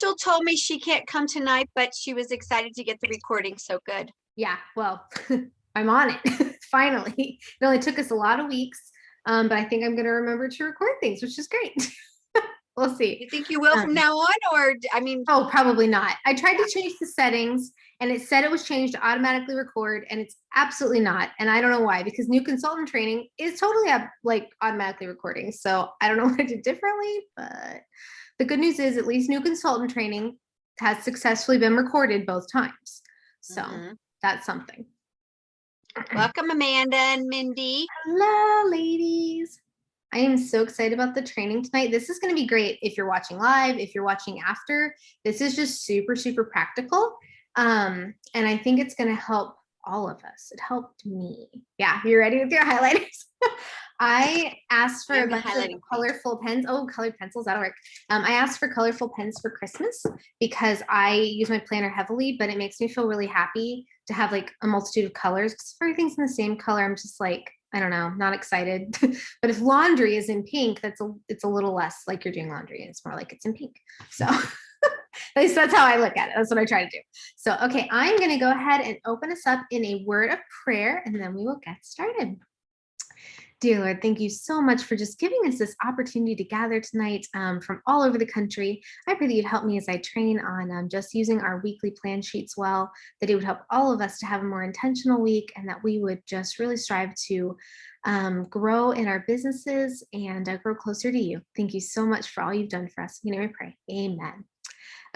Crystal told me she can't come tonight, but she was excited to get the recording. So good. Yeah, well, I'm on it finally. It only took us a lot of weeks, but I think I'm going to remember to record things, which is great. We'll see. You think you will from now on, or I mean, Oh, probably not. I tried to change the settings and it said it was changed to automatically record, and it's absolutely not. And I don't know why, because new consultant training is totally like automatically recording. So I don't know what I did differently, but the good news is at least new consultant training has successfully been recorded both times. So that's something. welcome, Amanda and Mindy. Hello, ladies. I am so excited about the training tonight. This is going to be great if you're watching live, if you're watching after. This is just super, super practical. And I think it's going to help all of us. It helped me. Yeah, you ready with your highlighters? I asked for a bunch of colorful pens. Oh, colored pencils, that'll work. I asked for colorful pens for Christmas because I use my planner heavily, but it makes me feel really happy to have like a multitude of colors. Because if everything's in the same color, I'm just like, I don't know, not excited. But if laundry is in pink, it's a little less like you're doing laundry, and it's more like it's in pink. So at least that's how I look at it. That's what I try to do. So, okay, I'm going to go ahead and open us up in a word of prayer, and then we will get started. Dear Lord, thank you so much for just giving us this opportunity to gather tonight from all over the country. I pray that you'd help me as I train on just using our weekly plan sheets well, that it would help all of us to have a more intentional week, and that we would just really strive to grow in our businesses and grow closer to you. Thank you so much for all you've done for us. In your name I pray. Amen.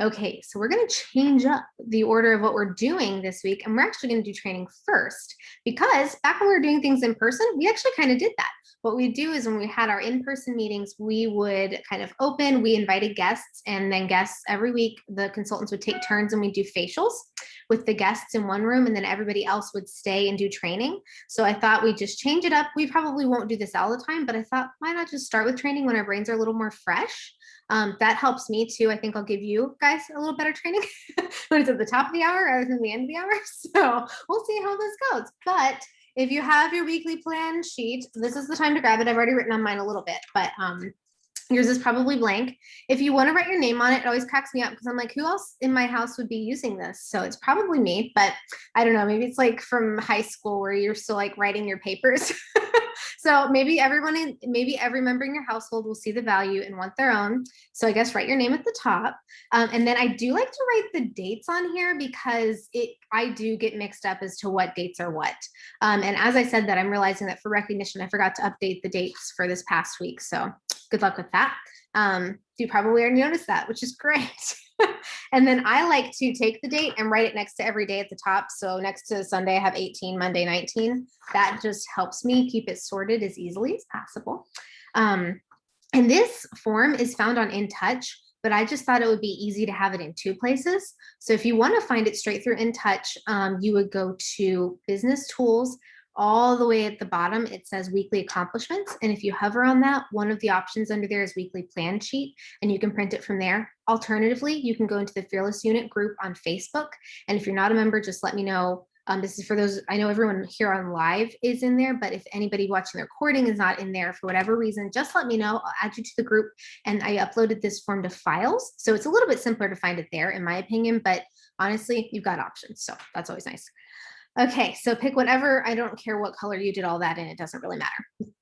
Okay, so we're going to change up the order of what we're doing this week, and we're actually going to do training first, because back when we were doing things in person, we actually kind of did that. What we do is when we had our in-person meetings, we would kind of open, we invited guests, and then guests every week, the consultants would take turns and we'd do facials with the guests in one room, and then everybody else would stay and do training. So I thought we'd just change it up. We probably won't do this all the time, but I thought, why not just start with training when our brains are a little more fresh? That helps me too. I think I'll give you guys a little better training when it's at the top of the hour rather than the end of the hour. So we'll see how this goes. But if you have your weekly plan sheet, this is the time to grab it. I've already written on mine a little bit, but yours is probably blank. If you want to write your name on it, it always cracks me up because I'm like, who else in my house would be using this? So it's probably me, but I don't know. Maybe it's like from high school where you're still like writing your papers. So maybe every member in your household will see the value and want their own. So I guess write your name at the top. And then I do like to write the dates on here because I do get mixed up as to what dates are what. And as I said that, I'm realizing that for recognition, I forgot to update the dates for this past week. So good luck with that. You probably already noticed that, which is great. And then I like to take the date and write it next to every day at the top. So next to Sunday, I have 18, Monday, 19. That just helps me keep it sorted as easily as possible. And this form is found on InTouch, but I just thought it would be easy to have it in two places. So if you want to find it straight through InTouch, you would go to Business Tools. All the way at the bottom, it says weekly accomplishments. And if you hover on that, one of the options under there is weekly plan sheet, and you can print it from there. Alternatively, you can go into the Fearless Unit group on Facebook. And if you're not a member, just let me know. This is for those, I know everyone here on live is in there, but if anybody watching the recording is not in there for whatever reason, just let me know. I'll add you to the group. And I uploaded this form to files. So it's a little bit simpler to find it there, in my opinion, but honestly, you've got options. So that's always nice. Okay, so pick whatever, I don't care what color you did all that in, it doesn't really matter.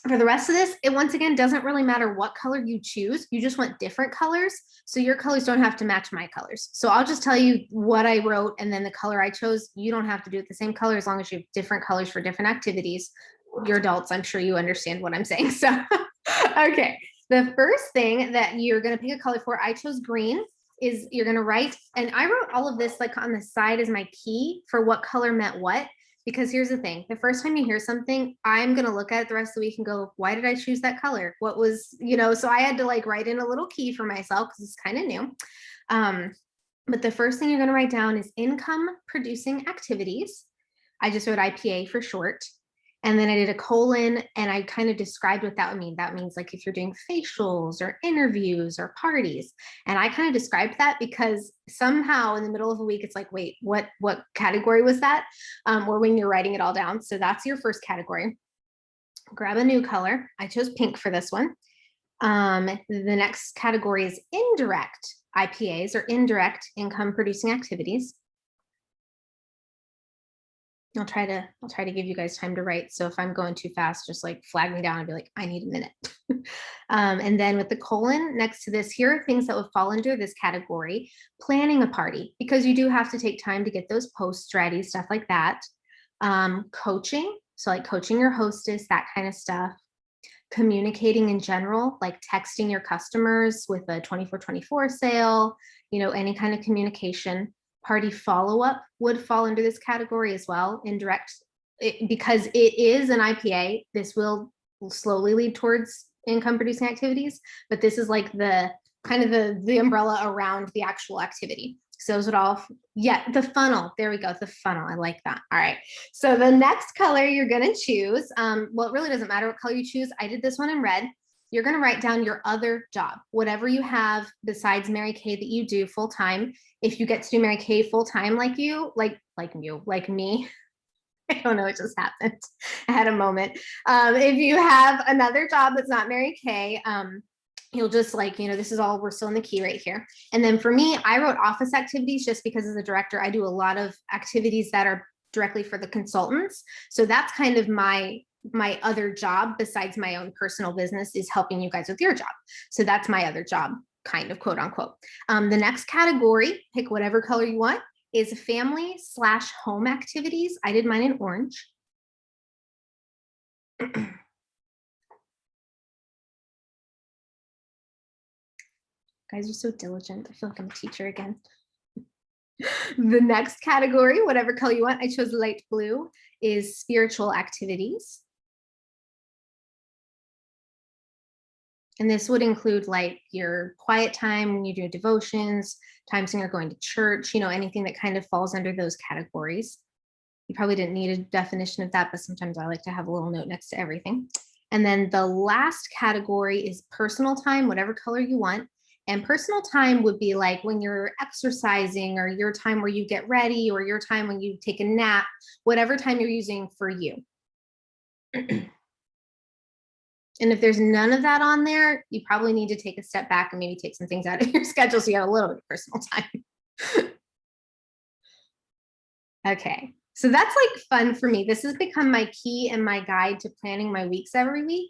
For the rest of this, it once again doesn't really matter what color you choose, you just want different colors, so your colors don't have to match my colors. So I'll just tell you what I wrote and then the color I chose. You don't have to do it the same color as long as you have different colors for different activities. You're adults, I'm sure you understand what I'm saying. So, okay, the first thing that you're gonna pick a color for, I chose green. Is you're going to write, and I wrote all of this like on the side as my key for what color meant what, because here's the thing, the first time you hear something, I'm going to look at it the rest of the week and go, why did I choose that color? What was, so I had to like write in a little key for myself because it's kind of new. But the first thing you're going to write down is income producing activities. I just wrote IPA for short. And then I did a colon and I kind of described what that would mean. That means like if you're doing facials or interviews or parties. And I kind of described that because somehow in the middle of a week, it's like, wait, what category was that? Or when you're writing it all down. So that's your first category. Grab a new color. I chose pink for this one. The next category is indirect IPAs, or indirect income producing activities. I'll try to give you guys time to write. So if I'm going too fast, just like flag me down and be like, I need a minute. And then with the colon next to this, here are things that would fall under this category. Planning a party, because you do have to take time to get those posts ready, stuff like that. Coaching, so like coaching your hostess, that kind of stuff. Communicating in general, like texting your customers with a 24/24 sale, any kind of communication. Party follow-up would fall under this category as well, indirect, because it is an IPA. This will slowly lead towards income producing activities, but this is like the kind of the umbrella around the actual activity. So those would all, yeah, the funnel. There we go, the funnel. I like that. All right. So the next color you're going to choose, well, it really doesn't matter what color you choose. I did this one in red. You're going to write down your other job, whatever you have besides Mary Kay that you do full time. If you get to do Mary Kay full time, like me, I don't know, it just happened. I had a moment. If you have another job that's not Mary Kay, you'll just this is all, we're still in the key right here. And then for me, I wrote office activities just because as a director, I do a lot of activities that are directly for the consultants. So that's kind of my other job besides my own personal business, is helping you guys with your job. So that's my other job, kind of, quote unquote. The next category, pick whatever color you want, is family/home activities. I did mine in orange. Guys are so diligent. I feel like I'm a teacher again. The next category, whatever color you want, I chose light blue, is spiritual activities. And this would include like your quiet time when you do devotions, times when you're going to church, anything that kind of falls under those categories. You probably didn't need a definition of that, but sometimes I like to have a little note next to everything. And then the last category is personal time, whatever color you want. And personal time would be like when you're exercising, or your time where you get ready, or your time when you take a nap, whatever time you're using for you. And if there's none of that on there, you probably need to take a step back and maybe take some things out of your schedule so you have a little bit of personal time. Okay, so that's like fun for me. This has become my key and my guide to planning my weeks every week,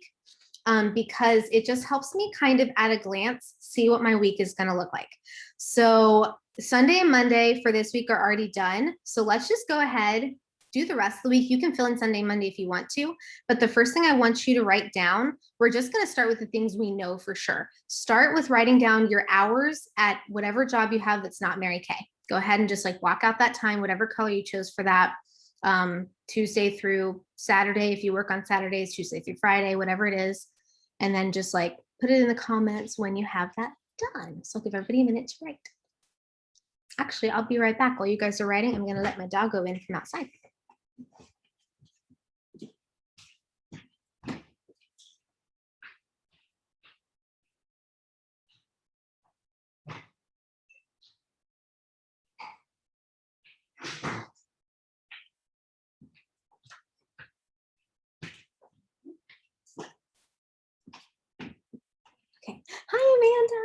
because it just helps me kind of at a glance see what my week is going to look like. So Sunday and Monday for this week are already done. So let's just go ahead, do the rest of the week. You can fill in Sunday, Monday if you want to, but the first thing I want you to write down, we're just going to start with the things we know for sure. Start with writing down your hours at whatever job you have that's not Mary Kay. Go ahead and just like block out that time, whatever color you chose for that. Tuesday through Saturday, if you work on Saturdays, Tuesday through Friday, whatever it is. And then just like put it in the comments when you have that done. So I'll give everybody a minute to write. Actually, I'll be right back. While you guys are writing, I'm going to let my dog go in from outside. Okay. Hi, Amanda.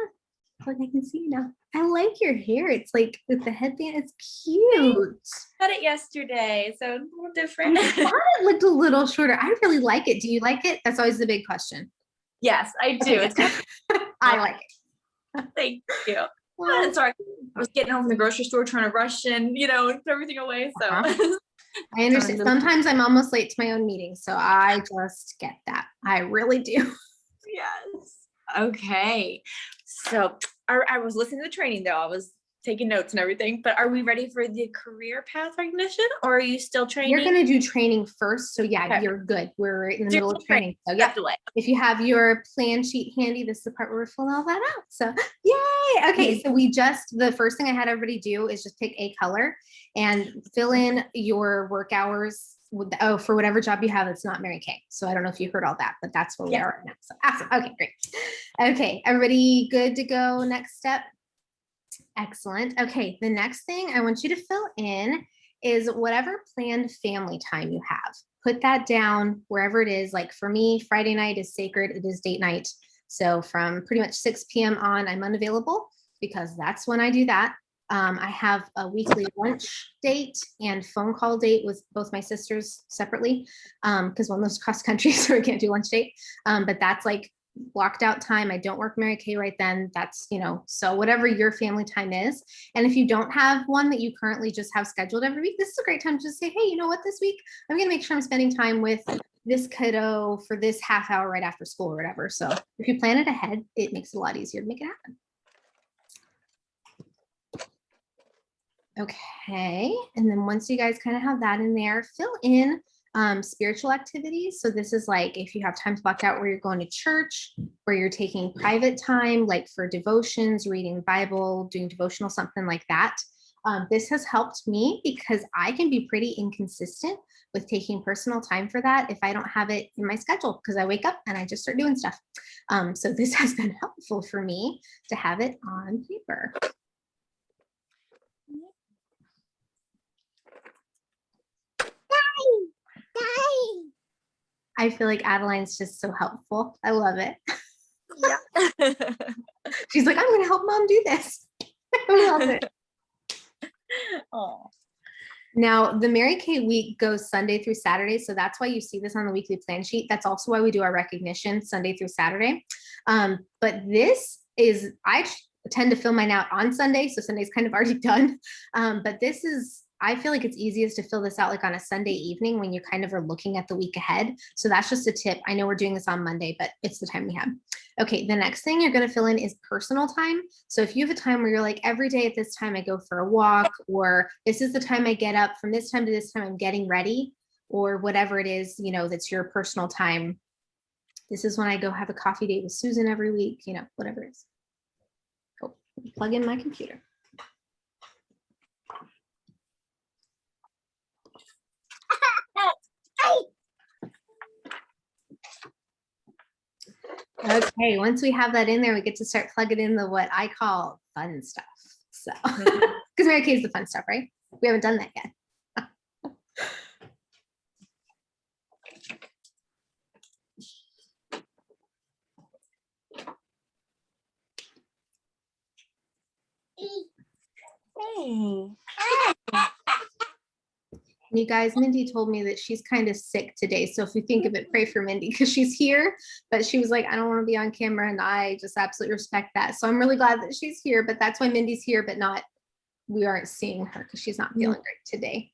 Look, I can see you now. I like your hair. It's like with the headband. It's cute. Cut it yesterday, so a little different. I thought it looked a little shorter. I really like it. Do you like it? That's always the big question. Yes, I do. Okay. It's kind of, I like it. thank you. Well, Sorry, I was getting home from the grocery store trying to rush and throw everything away. So I understand. Sometimes I'm almost late to my own meetings, so I just get that. I really do. yes. Okay. So I was listening to the training though. I was taking notes and everything, but are we ready for the career path recognition, or are you still training? You're going to do training first. So yeah, Okay. You're good. We're in the middle of training. So yeah, Delay. if you have your plan sheet handy, this is the part where we're filling all that out. So yay. Okay. So the first thing I had everybody do is just pick a color and fill in your work hours for whatever job you have. It's not Mary Kay. So I don't know if you heard all that, but that's where we are right now. So awesome. Okay, great. Okay. Everybody good to go? Next step. Excellent. Okay, the next thing I want you to fill in is whatever planned family time you have. Put that down wherever it is. Like for me, Friday night is sacred. It is date night. So from pretty much 6 p.m. on, I'm unavailable. because that's when I do that. I have a weekly lunch date and phone call date with both my sisters separately, because one lives cross country, so we can't do lunch date. But that's like blocked out time. I don't work Mary Kay right then. That's, so whatever your family time is. And if you don't have one that you currently just have scheduled every week, this is a great time to just say, hey, you know what, this week I'm going to make sure I'm spending time with this kiddo for this half hour right after school or whatever. So if you plan it ahead, it makes it a lot easier to make it happen. Okay, and then once you guys kind of have that in there, fill in spiritual activities. So this is like if you have time to block out where you're going to church, where you're taking private time, like for devotions, reading Bible, doing devotional, something like that. This has helped me because I can be pretty inconsistent with taking personal time for that if I don't have it in my schedule, because I wake up and I just start doing stuff. So this has been helpful for me to have it on paper. I feel like Adeline's just so helpful. I love it. Yeah. She's like, I'm going to help mom do this. I love it. Oh. Now, the Mary Kay week goes Sunday through Saturday. So that's why you see this on the weekly plan sheet. That's also why we do our recognition Sunday through Saturday. But this is, I tend to fill mine out on Sunday. So Sunday's kind of already done. But this is, I feel like it's easiest to fill this out like on a Sunday evening when you kind of are looking at the week ahead. So that's just a tip. I know we're doing this on Monday, but it's the time we have. Okay, the next thing you're going to fill in is personal time. So if you have a time where you're like, every day at this time I go for a walk, or this is the time I get up, from this time to this time I'm getting ready, or whatever it is, that's your personal time. This is when I go have a coffee date with Susan every week, whatever it is. Cool. Plug in my computer. Okay, once we have that in there, we get to start plugging in the what I call fun stuff. So, because Mary Kay is the fun stuff, right? We haven't done that yet. Hey. You guys, Mindy told me that she's kind of sick today. So if you think of it, pray for Mindy because she's here, but she was like, I don't want to be on camera. And I just absolutely respect that. So I'm really glad that she's here, but that's why Mindy's here, but we aren't seeing her because she's not feeling great today.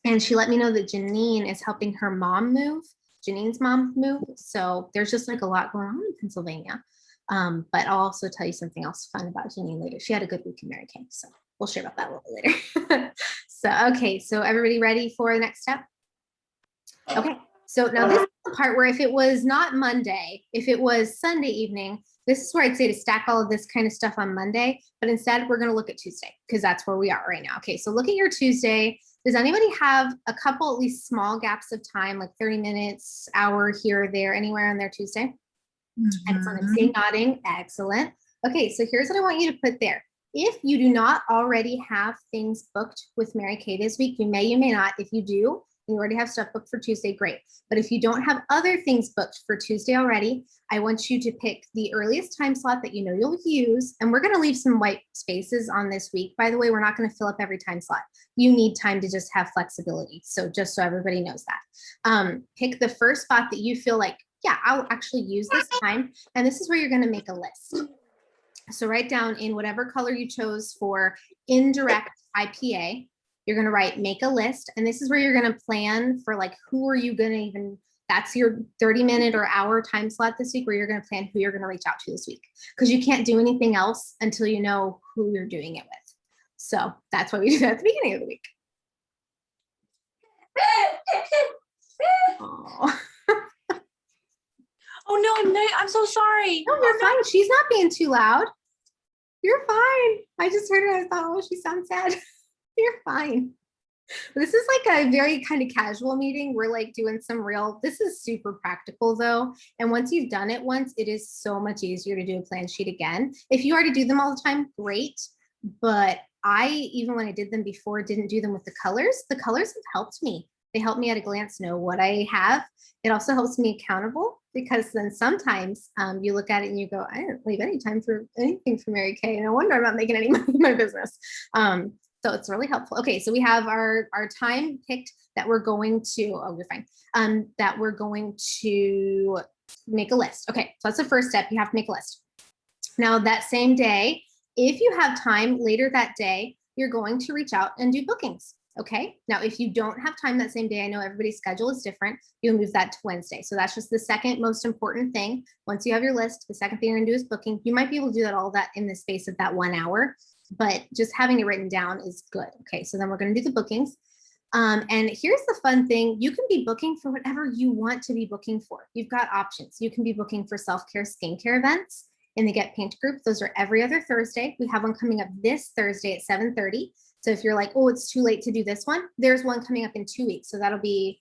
And she let me know that Janine is helping her mom move, Janine's mom move. So there's just like a lot going on in Pennsylvania. But I'll also tell you something else fun about Janine later. She had a good week in Mary Kay. So we'll share about that a little later. So, okay, so everybody ready for the next step? Okay, so now this is the part where if it was not Monday, if it was Sunday evening, this is where I'd say to stack all of this kind of stuff on Monday, but instead we're gonna look at Tuesday because that's where we are right now. Okay, so look at your Tuesday. Does anybody have a couple, at least small gaps of time, like 30 minutes, hour here or there, anywhere on their Tuesday? Excellent, I'm seeing nodding, excellent. Okay, so here's what I want you to put there. If you do not already have things booked with Mary Kay this week, you may not. If you do, you already have stuff booked for Tuesday, great. But if you don't have other things booked for Tuesday already, I want you to pick the earliest time slot that you know you'll use. And we're gonna leave some white spaces on this week. By the way, we're not gonna fill up every time slot. You need time to just have flexibility. So just so everybody knows that. Pick the first spot that you feel like, yeah, I'll actually use this time. And this is where you're gonna make a list. So write down in whatever color you chose for indirect IPA, you're going to write make a list. And this is where you're going to plan for like, who are you going to even, that's your 30-minute or hour time slot this week where you're going to plan who you're going to reach out to this week. Because you can't do anything else until you know who you're doing it with. So that's why we do that at the beginning of the week. Oh. Oh no, I'm so sorry. No, you're fine. She's not being too loud. You're fine. I just heard her. I thought, oh, she sounds sad. You're fine. This is like a very kind of casual meeting. We're like doing some real, this is super practical though. And once you've done it once, it is so much easier to do a plan sheet again. If you already do them all the time, great. But I, even when I did them before, didn't do them with the colors. The colors have helped me. They help me at a glance know what I have. It also helps me accountable. because then sometimes you look at it and you go, I didn't leave any time for anything for Mary Kay. No wonder I'm not making any money in my business. So it's really helpful. Okay, so we have our time picked that we're going to, oh, you're fine, that we're going to make a list. Okay, so that's the first step. You have to make a list. Now that same day, if you have time later that day, you're going to reach out and do bookings. Okay. Now, if you don't have time that same day, I know everybody's schedule is different. You'll move that to Wednesday. So that's just the second most important thing. Once you have your list, the second thing you're gonna do is booking. You might be able to do that all that in the space of that 1 hour, but just having it written down is good. Okay. So then we're gonna do the bookings. And here's the fun thing. You can be booking for whatever you want to be booking for. You've got options. You can be booking for self-care, skincare events in the Get Paint group. Those are every other Thursday. We have one coming up this Thursday at 7:30. So if you're like, oh, it's too late to do this one, there's one coming up in 2 weeks. So that'll be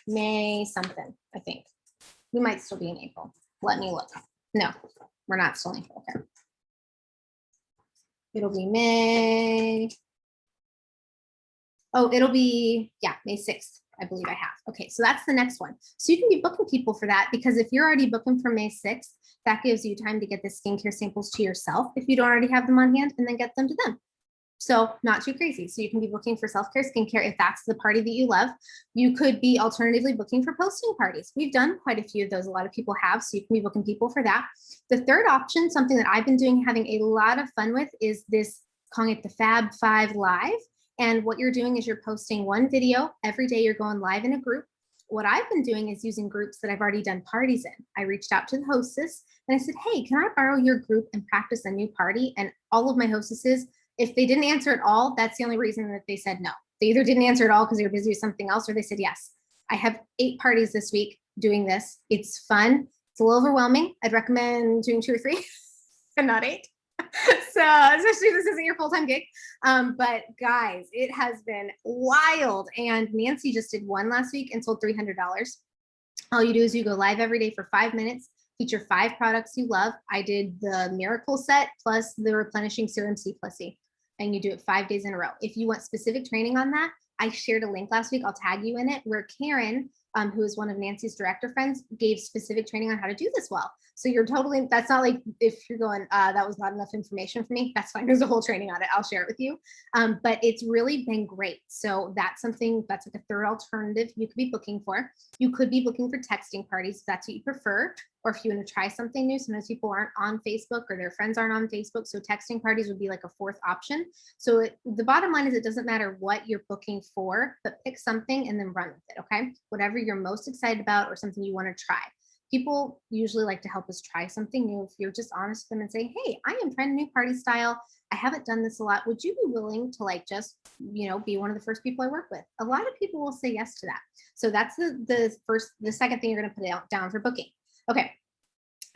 May something, I think. We might still be in April. Let me look. No, we're not still in April. Okay. It'll be May. Oh, it'll be, yeah, May 6th, I believe I have. Okay, so that's the next one. So you can be booking people for that, because if you're already booking for May 6th, that gives you time to get the skincare samples to yourself if you don't already have them on hand, and then get them to them. So not too crazy. So you can be booking for self-care skincare if that's the party that you love. You could be alternatively booking for posting parties. We've done quite a few of those. A lot of people have, so you can be booking people for that. The third option, something that I've been doing, having a lot of fun with, is this, calling it the Fab 5 Live. And what you're doing is you're posting one video every day. You're going live in a group. What I've been doing is using groups that I've already done parties in. I reached out to the hostess and I said, hey, can I borrow your group and practice a new party? And all of my hostesses, if they didn't answer at all, that's the only reason that they said no. They either didn't answer at all because they were busy with something else, or they said yes. I have 8 parties this week doing this. It's fun. It's a little overwhelming. I'd recommend doing 2 or 3 and not 8. So especially if this isn't your full-time gig. But guys, it has been wild. And Nancy just did one last week and sold $300. All you do is you go live every day for 5 minutes, feature 5 products you love. I did the Miracle Set plus the Replenishing Serum C plus C, and you do it 5 days in a row. If you want specific training on that, I shared a link last week. I'll tag you in it, where Karen, who is one of Nancy's director friends, gave specific training on how to do this well. So you're totally, that's not like if you're going, that was not enough information for me, that's fine. There's a whole training on it. I'll share it with you. But it's really been great. So that's something, that's like a third alternative you could be booking for. You could be booking for texting parties if that's what you prefer, or if you want to try something new. Sometimes people aren't on Facebook or their friends aren't on Facebook. So texting parties would be like a 4th option. So the bottom line is, it doesn't matter what you're booking for, but pick something and then run with it. Okay. Whatever you're most excited about or something you want to try. People usually like to help us try something new. If you're just honest with them and say, hey, I am trying a new party style. I haven't done this a lot. Would you be willing to like just, be one of the first people I work with? A lot of people will say yes to that. So that's the second thing you're going to put down for booking. Okay.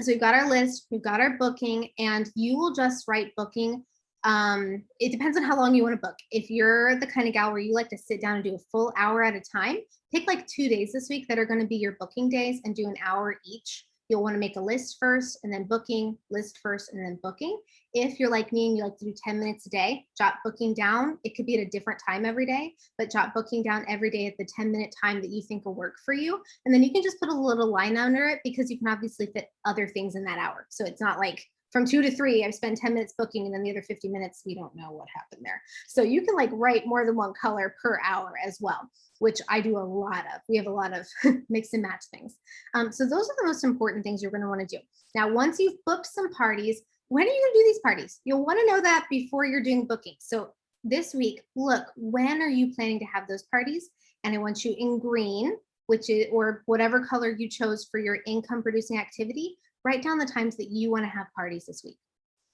So we've got our list, we've got our booking, and you will just write booking. It depends on how long you want to book. If you're the kind of gal where you like to sit down and do a full hour at a time, pick like 2 days this week that are going to be your booking days and do an hour each. You'll want to make a list first and then booking, list first and then booking. If you're like me and you like to do 10 minutes a day, jot booking down. It could be at a different time every day, but jot booking down every day at the 10-minute time that you think will work for you. And then you can just put a little line under it, because you can obviously fit other things in that hour. So it's not like from 2 to 3, I've spent 10 minutes booking, and then the other 50 minutes, we don't know what happened there. So you can like write more than one color per hour as well, which I do a lot of. We have a lot of mix and match things. So those are the most important things you're going to want to do. Now, once you've booked some parties, when are you going to do these parties? You'll want to know that before you're doing booking. So this week, look, when are you planning to have those parties? And I want you in green, which is, or whatever color you chose for your income producing activity, write down the times that you want to have parties this week,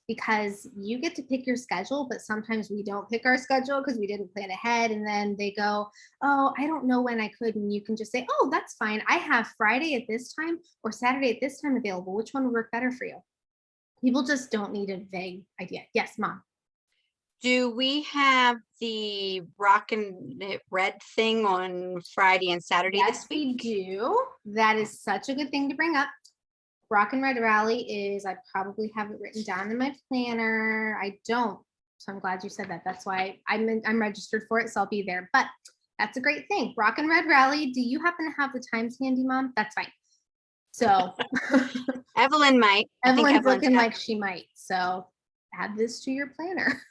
because you get to pick your schedule, but sometimes we don't pick our schedule because we didn't plan ahead. And then they go, oh, I don't know when I could. And you can just say, oh, that's fine. I have Friday at this time or Saturday at this time available. Which one would work better for you? People just don't need a vague idea. Yes, Mom. Do we have the Rockin' It Red thing on Friday and Saturday Yes, this week? we do. That is such a good thing to bring up. Rock and Red Rally is, I probably have it written down in my planner. I don't. So I'm glad you said that. That's why I'm registered for it. So I'll be there. But that's a great thing. Rock and Red Rally. Do you happen to have the times handy, Mom? That's fine. So Evelyn might. I think Evelyn's Evelyn's looking got- like she might. So add this to your planner.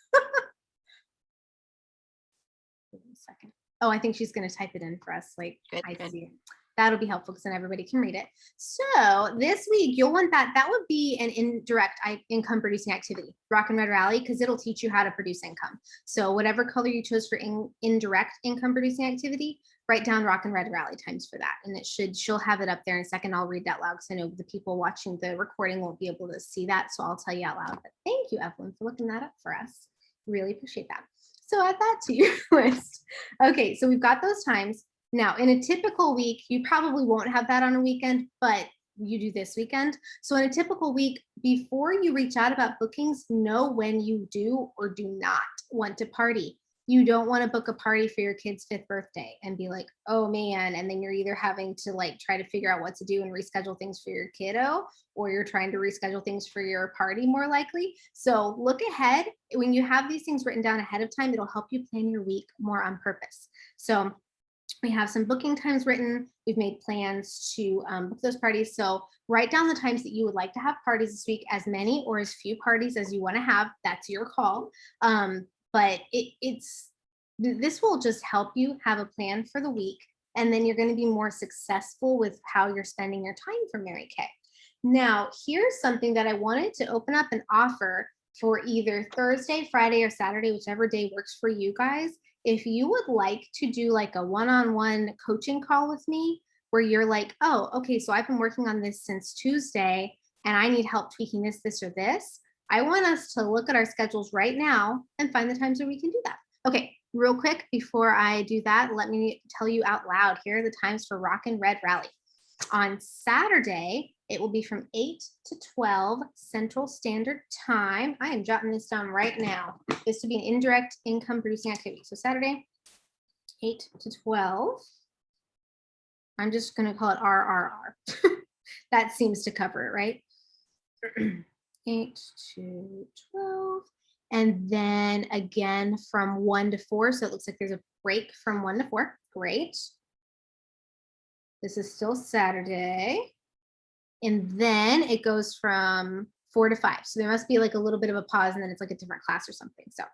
Give me a second. Oh, I think she's going to type it in for us. Like, Good, I good. see it. That'll be helpful because then everybody can read it. So this week you'll want that would be an indirect income producing activity, Rock and Red Rally, because it'll teach you how to produce income. So whatever color you chose for indirect income producing activity, write down Rock and Red Rally times for that. And she'll have it up there in a second. I'll read that loud because I know the people watching the recording won't be able to see that. So I'll tell you out loud. But thank you, Evelyn, for looking that up for us. Really appreciate that. So add that to your list. Okay, so we've got those times. Now, in a typical week, you probably won't have that on a weekend, but you do this weekend. So in a typical week, before you reach out about bookings, know when you do or do not want to party. You don't want to book a party for your kid's 5th birthday and be like, oh man, and then you're either having to like try to figure out what to do and reschedule things for your kiddo, or you're trying to reschedule things for your party more likely. So look ahead. When you have these things written down ahead of time, it'll help you plan your week more on purpose. So we have some booking times written. We've made plans to book those parties. So write down the times that you would like to have parties this week, as many or as few parties as you want to have. That's your call. But this will just help you have a plan for the week. And then you're going to be more successful with how you're spending your time for Mary Kay. Now, here's something that I wanted to open up and offer for either Thursday, Friday, or Saturday, whichever day works for you guys. If you would like to do like a one-on-one coaching call with me where you're like, oh, okay, so I've been working on this since Tuesday and I need help tweaking this, or this. I want us to look at our schedules right now and find the times where we can do that. Okay, real quick, before I do that, let me tell you out loud, here are the times for Rock and Red Rally. On Saturday, it will be from 8 to 12 Central Standard Time. I am jotting this down right now. This would be an indirect income producing activity. So Saturday, 8 to 12. I'm just going to call it RRR. That seems to cover it, right? 8 to 12. And then again from 1 to 4. So it looks like there's a break from 1 to 4. Great. This is still Saturday. And then it goes from 4 to 5. So there must be like a little bit of a pause and then it's like a different class or something. So,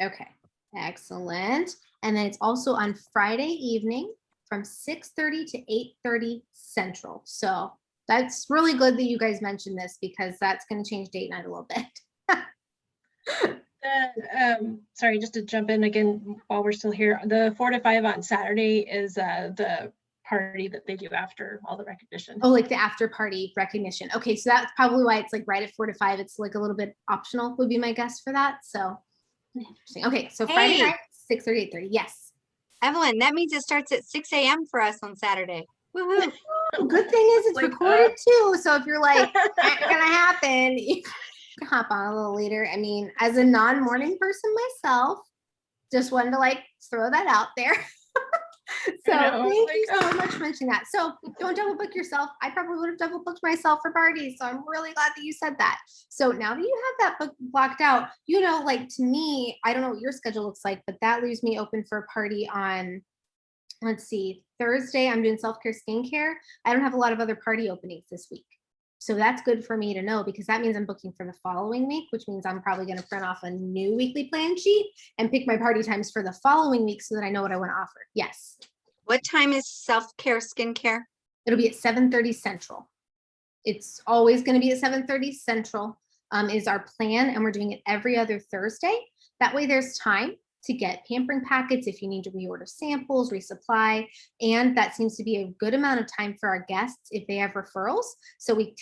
okay, excellent. And then it's also on Friday evening from 6:30 to 8:30 Central. So that's really good that you guys mentioned this because that's going to change date night a little bit. Sorry, just to jump in again while we're still here. The 4 to 5 on Saturday is the party that they do after all the recognition. Oh, like the after party recognition. Okay, so that's probably why it's like right at 4 to 5. It's like a little bit optional would be my guess for that. So interesting. Okay, so Friday Hey. night, 6:30, 8:30. Yes. Evelyn, that means it starts at 6 a.m. for us on Saturday. Woohoo. Good thing is it's Like, recorded too. So if you're like, not gonna happen, you can hop on a little later. I mean, as a non-morning person myself, just wanted to like throw that out there. So thank you so much for mentioning that. So don't double book yourself. I probably would have double booked myself for parties. So I'm really glad that you said that. So now that you have that book blocked out, you know, like to me, I don't know what your schedule looks like, but that leaves me open for a party on, let's see, Thursday. I'm doing self-care skincare. I don't have a lot of other party openings this week. So that's good for me to know because that means I'm booking for the following week, which means I'm probably going to print off a new weekly plan sheet and pick my party times for the following week so that I know what I want to offer. Yes. What time is self-care skincare? It'll be at 7:30 Central. It's always going to be at 7:30 Central is our plan, and we're doing it every other Thursday. That way there's time to get pampering packets if you need to reorder samples, resupply, and that seems to be a good amount of time for our guests if they have referrals. So we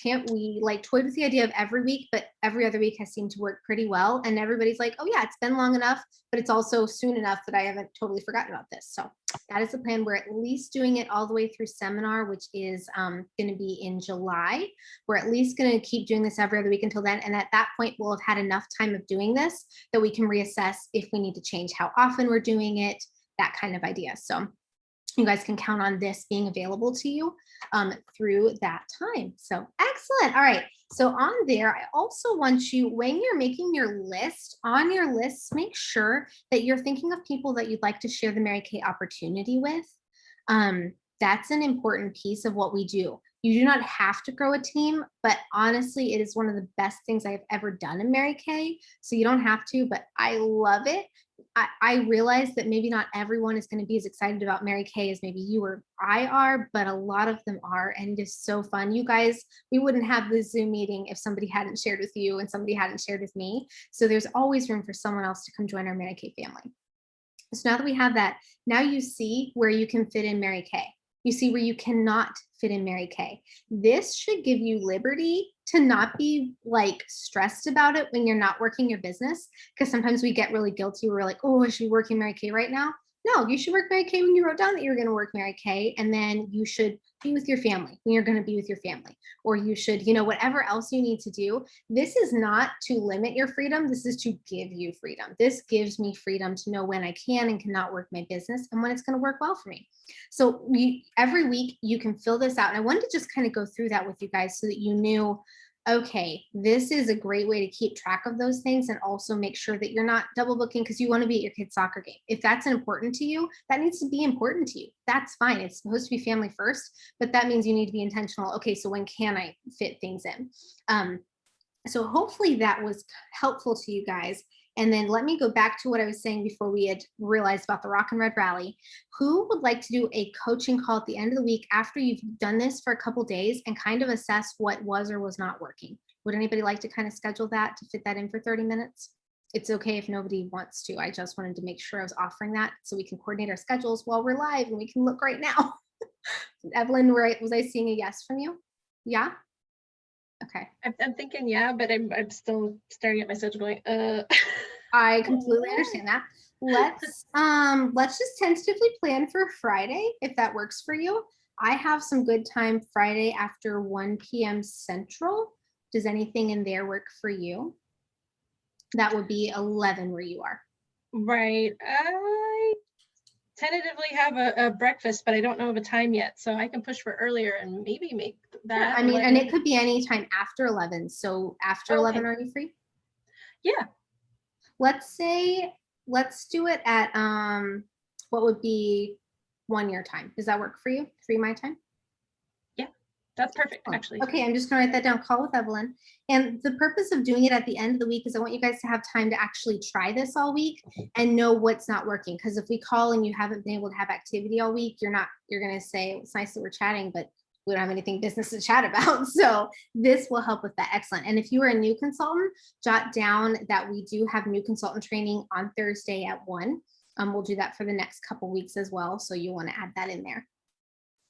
like toyed with the idea of every week, but every other week has seemed to work pretty well. And everybody's like, oh yeah, it's been long enough, but it's also soon enough that I haven't totally forgotten about this. So that is the plan. We're at least doing it all the way through seminar, which is going to be in July. We're at least going to keep doing this every other week until then. And at that point, we'll have had enough time of doing this that we can reassess if we need to change how often we're doing it, that kind of idea. So you guys can count on this being available to you through that time. So excellent. All right. So on there, I also want you, when you're making your list, on your list, make sure that you're thinking of people that you'd like to share the Mary Kay opportunity with. That's an important piece of what we do. You do not have to grow a team, but honestly, it is one of the best things I've ever done in Mary Kay. So you don't have to, but I love it. I realize that maybe not everyone is going to be as excited about Mary Kay as maybe you or I are, but a lot of them are, and it is so fun. You guys, we wouldn't have this Zoom meeting if somebody hadn't shared with you and somebody hadn't shared with me. So there's always room for someone else to come join our Mary Kay family. So now that we have that, now you see where you can fit in Mary Kay. You see where you cannot fit in Mary Kay. This should give you liberty to not be like stressed about it when you're not working your business. Because sometimes we get really guilty. We're like, oh, I should be working Mary Kay right now. No, you should work Mary Kay when you wrote down that you're going to work Mary Kay. And then you should be with your family when you're going to be with your family. Or you should, whatever else you need to do. This is not to limit your freedom. This is to give you freedom. This gives me freedom to know when I can and cannot work my business and when it's going to work well for me. So every week you can fill this out. And I wanted to just kind of go through that with you guys so that you knew, okay, this is a great way to keep track of those things and also make sure that you're not double booking because you want to be at your kid's soccer game. If that's important to you, that needs to be important to you. That's fine. It's supposed to be family first, but that means you need to be intentional. Okay, so when can I fit things in? So hopefully that was helpful to you guys. And then let me go back to what I was saying before we had realized about the Rock and Red Rally. Who would like to do a coaching call at the end of the week after you've done this for a couple days and kind of assess what was or was not working? Would anybody like to kind of schedule that to fit that in for 30 minutes? It's okay if nobody wants to. I just wanted to make sure I was offering that so we can coordinate our schedules while we're live and we can look right now. Evelyn, was I seeing a yes from you? Yeah? Okay. I'm thinking, yeah, but I'm still staring at my schedule going, I completely understand that. Let's just tentatively plan for Friday if that works for you. I have some good time Friday after 1 p.m. Central. Does anything in there work for you? That would be 11 where you are. Right. I tentatively have a breakfast, but I don't know of a time yet. So I can push for earlier and maybe make that. Yeah, I mean, and it could be any time after 11. So after 11, are you free? Yeah. Let's do it at what would be 1 your time. Does that work for you? 3 my time? Yeah, that's perfect, actually. Okay, I'm just gonna write that down. Call with Evelyn. And the purpose of doing it at the end of the week is I want you guys to have time to actually try this all week and know what's not working. Because if we call and you haven't been able to have activity all week, you're gonna say, it's nice that we're chatting, but we don't have anything business to chat about. So this will help with that. Excellent. And if you are a new consultant, jot down that we do have new consultant training on Thursday at 1. We'll do that for the next couple weeks as well. So you want to add that in there.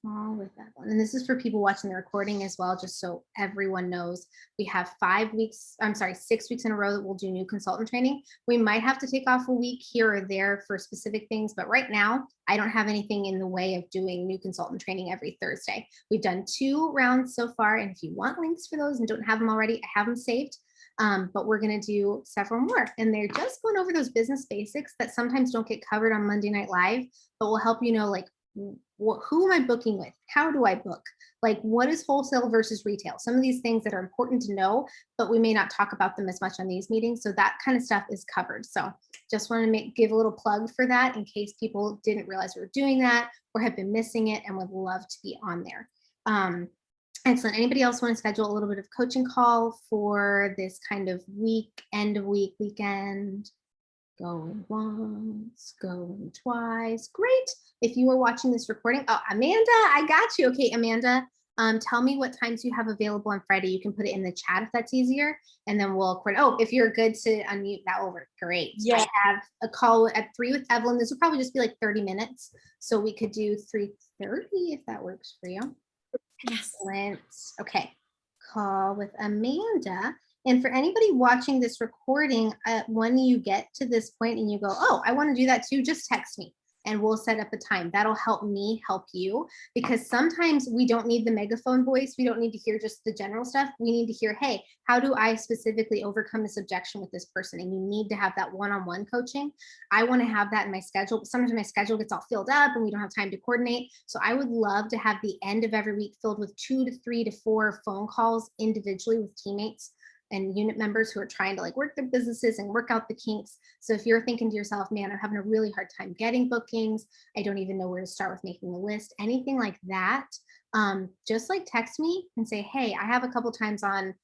All with that one. And this is for people watching the recording as well, just so everyone knows. We have 6 weeks in a row that we'll do new consultant training. We might have to take off a week here or there for specific things, but right now I don't have anything in the way of doing new consultant training every Thursday. We've done 2 rounds so far, and if you want links for those and don't have them already, I have them saved. But we're going to do several more, and they're just going over those business basics that sometimes don't get covered on Monday Night Live, but will help you know, like, who am I booking with? How do I book? Like, what is wholesale versus retail? Some of these things that are important to know, but we may not talk about them as much on these meetings. So that kind of stuff is covered. So just want to give a little plug for that in case people didn't realize we were doing that or have been missing it and would love to be on there. Excellent. Anybody else want to schedule a little bit of coaching call for this kind of end of week, weekend? Going once, going twice. Great. If you are watching this recording, oh, Amanda, I got you. Okay, Amanda, tell me what times you have available on Friday. You can put it in the chat if that's easier, and then we'll, oh, if you're good to unmute that over, great. Yeah. I have a call at 3 with Evelyn. This will probably just be like 30 minutes. So we could do 3:30 if that works for you. Yes. Excellent. Okay, call with Amanda. And for anybody watching this recording, when you get to this point and you go, oh, I want to do that too, just text me and we'll set up a time. That'll help me help you, because sometimes we don't need the megaphone voice. We don't need to hear just the general stuff. We need to hear, hey, how do I specifically overcome this objection with this person? And you need to have that one-on-one coaching. I want to have that in my schedule, but sometimes my schedule gets all filled up and we don't have time to coordinate. So I would love to have the end of every week filled with 2 to 3 to 4 phone calls individually with teammates and unit members who are trying to like work their businesses and work out the kinks. So if you're thinking to yourself, man, I'm having a really hard time getting bookings, I don't even know where to start with making a list, anything like that, just like text me and say, hey, I have a couple times on,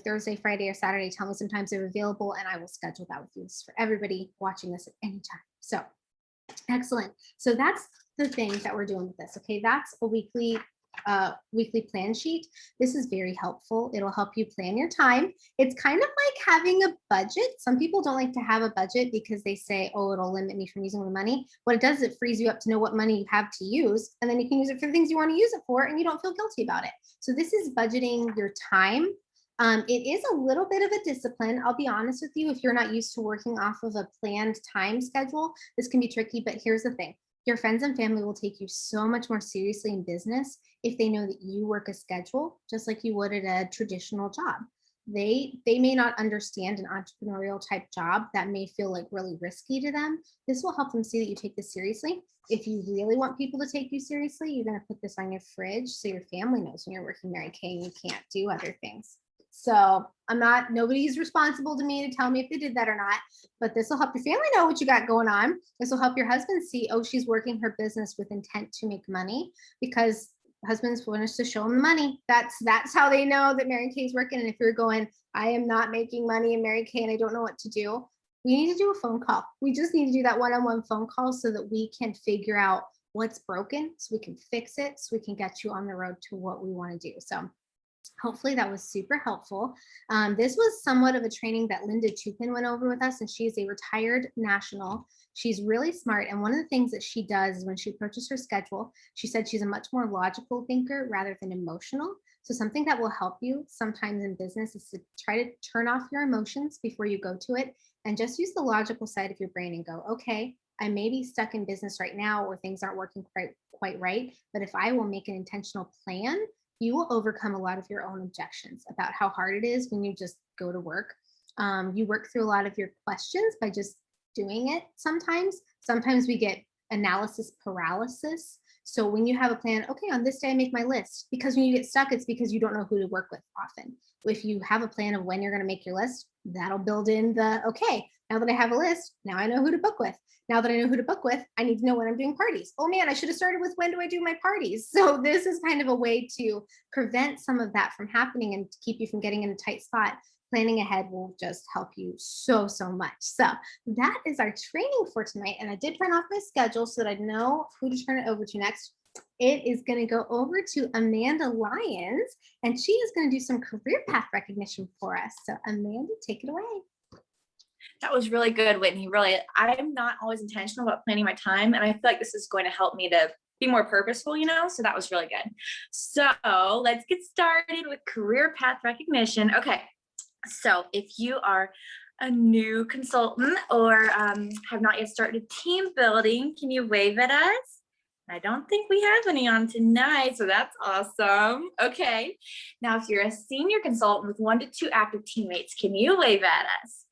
Thursday, Friday, or Saturday, tell me sometimes they're available and I will schedule that with you. This is for everybody watching this at any time. So excellent. So that's the things that we're doing with this. Okay, that's a weekly plan sheet. This is very helpful. It'll help you plan your time. It's kind of like having a budget. Some people don't like to have a budget because they say, oh, it'll limit me from using the money. What it does is it frees you up to know what money you have to use, and then you can use it for the things you want to use it for, and you don't feel guilty about it. So this is budgeting your time. It is a little bit of a discipline. I'll be honest with you, if you're not used to working off of a planned time schedule, this can be tricky, but here's the thing. Your friends and family will take you so much more seriously in business if they know that you work a schedule, just like you would at a traditional job. They may not understand an entrepreneurial type job that may feel like really risky to them. This will help them see that you take this seriously. If you really want people to take you seriously, you're going to put this on your fridge so your family knows when you're working Mary Kay and you can't do other things. So nobody's responsible to me to tell me if they did that or not, but this will help your family know what you got going on. This will help your husband see, oh, she's working her business with intent to make money, because husbands want us to show them the money. That's how they know that Mary Kay's working. And if you're going, I am not making money in Mary Kay and I don't know what to do, we need to do a phone call. We just need to do that one-on-one phone call so that we can figure out what's broken, so we can fix it, so we can get you on the road to what we want to do. So hopefully that was super helpful. This was somewhat of a training that Linda Tupin went over with us, and she's a retired national. She's really smart. And one of the things that she does is when she approaches her schedule, she said she's a much more logical thinker rather than emotional. So something that will help you sometimes in business is to try to turn off your emotions before you go to it and just use the logical side of your brain and go, okay, I may be stuck in business right now or things aren't working quite right, but if I will make an intentional plan, you will overcome a lot of your own objections about how hard it is when you just go to work. You work through a lot of your questions by just doing it sometimes. Sometimes we get analysis paralysis. So when you have a plan, okay, on this day I make my list, because when you get stuck, it's because you don't know who to work with often. If you have a plan of when you're going to make your list, that'll build in the, okay, now that I have a list, now I know who to book with. Now that I know who to book with, I need to know when I'm doing parties. Oh man, I should have started with when do I do my parties? So this is kind of a way to prevent some of that from happening and to keep you from getting in a tight spot. Planning ahead will just help you so much. So that is our training for tonight. And I did print off my schedule so that I know who to turn it over to next. It is going to go over to Amanda Lyons, and she is going to do some career path recognition for us. So Amanda, take it away. That was really good, Whitney. Really, I'm not always intentional about planning my time, and I feel like this is going to help me to be more purposeful, so that was really good. So let's get started with career path recognition. Okay, so if you are a new consultant or have not yet started team building, can you wave at us? I don't think we have any on tonight, so that's awesome. Okay, now if you're a senior consultant with 1 to 2 active teammates, can you wave at us?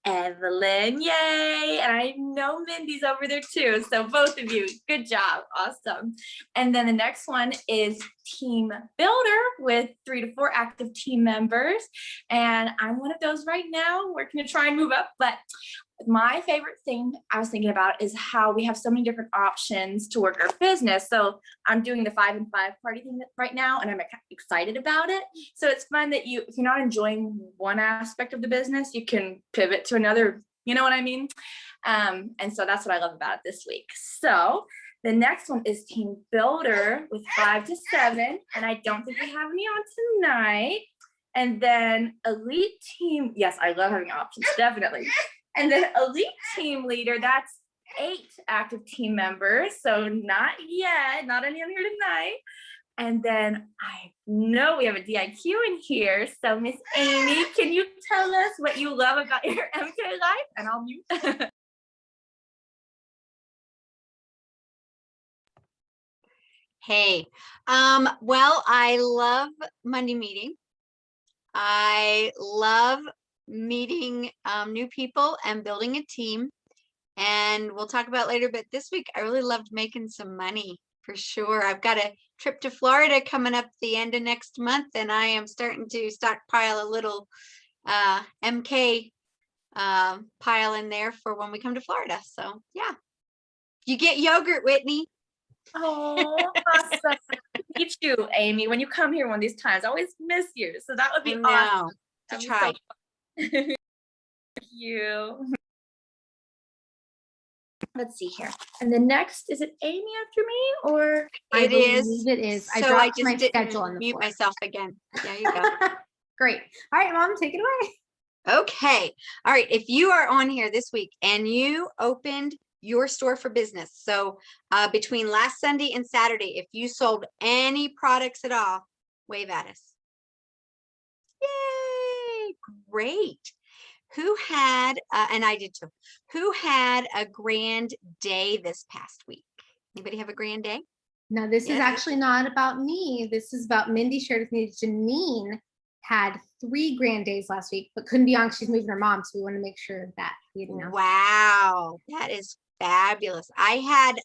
Evelyn, yay. And I know Mindy's over there too. So both of you, good job. Awesome. And then the next one is team builder with 3 to 4 active team members. And I'm one of those right now, working to try and move up. But my favorite thing I was thinking about is how we have so many different options to work our business. So I'm doing the 5 and 5 party thing right now, and I'm excited about it. So it's fun that if you're not enjoying one aspect of the business, you can pivot to another, you know what I mean? And so that's what I love about it this week. So the next one is team builder with 5 to 7. And I don't think we have any on tonight. And then elite team. Yes, I love having options, definitely. And then elite team leader, that's 8 active team members. So not yet, not any on here tonight. And then I know we have a DIQ in here. So Miss Amy, can you tell us what you love about your MK life? And I'll mute. Hey, well, I love Monday meeting. I love meeting new people and building a team. And we'll talk about later, but this week I really loved making some money for sure. I've got a trip to Florida coming up the end of next month, and I am starting to stockpile a little MK pile in there for when we come to Florida. So yeah, you get yogurt, Whitney. Oh, awesome. Meet you, Amy, when you come here one of these times. I always miss you. So that would be awesome. To That'd be try. so fun. Thank you. Let's see here. And then next, is it Amy after me or? I It is. believe it is. I So dropped just my didn't schedule on the mute floor. myself again. There you go. Great. All right, Mom, take it away. Okay. All right. If you are on here this week and you opened your store for business, so between last Sunday and Saturday, if you sold any products at all, wave at us. Yay! Great. Who had, and I did too, who had a grand day this past week? Anybody have a grand day? No, this is Yes. actually not about me. This is about Mindy shared with me. Janine had 3 grand days last week, but couldn't be on 'cause she's moving her mom. So we want to make sure that we announce. Wow, that is fabulous. I had,